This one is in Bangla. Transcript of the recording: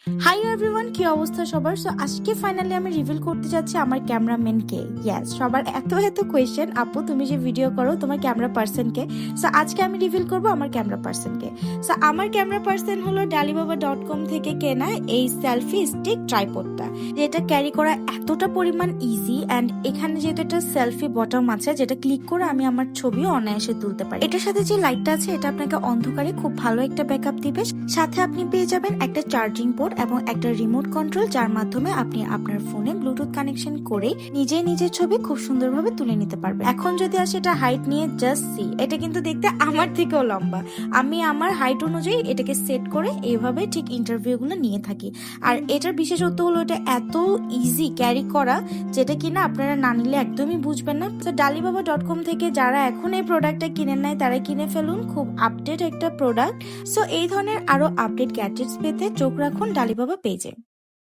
হাই এভরিওয়ান, কি অবস্থা সবার? সো আজকে ফাইনালি আমি রিভিল করতে যাচ্ছি আমার ক্যামেরাম্যান কে। ইয়েস, সবার এত কোয়েশ্চেন, আপু তুমি যে ভিডিও করো তোমার ক্যামেরা পার্সন কে? সো আজকে আমি রিভিল করব আমার ক্যামেরা পার্সন কে। সো আমার ক্যামেরা পার্সন হলো dalibaba.com থেকে কেনা এই সেলফি স্টিক ট্রাইপডটা, যেটা ক্যারি করা এতটা পরিমাণ ইজি। অ্যান্ড এখানে যেহেতু একটা সেলফি বটম আছে, যেটা ক্লিক করে আমি আমার ছবিও অনায়াসে তুলতে পারি। এটার সাথে যে লাইটটা আছে এটা আপনাকে অন্ধকারে খুব ভালো একটা ব্যাকআপ দিবে। সাথে আপনি পেয়ে যাবেন একটা চার্জিং পোর্ট এবং একটা রিমোট কন্ট্রোল, যার মাধ্যমে আপনি আপনার ফোনে ব্লুটুথ কানেকশন করে নিজের ছবি খুব সুন্দরভাবে তুলে নিতে পারবেন। এখন যদি আসে এটা হাইট নিয়ে, জাস্ট সি, এটা কিন্তু দেখতে আমার থেকেও লম্বা। আমি আমার হাইট অনুযায়ী এটাকে সেট করে এইভাবে ঠিক ইন্টারভিউ গুলো নিয়ে থাকি। আর এটার বিশেষত্ব হলো এটা এত ইজি ক্যারি করা, যেটা কিনা আপনারা না নিলে একদমই বুঝবেন না। তো dalibaba.com থেকে যারা এখন এই প্রোডাক্টটা কিনেন নাই তারা কিনে ফেলুন, খুব আপডেট একটা প্রোডাক্ট। সো এই ধরনের আরো আপডেট গ্যাজেটস পেতে চোখ রাখুন ডালিবাবা পেজে।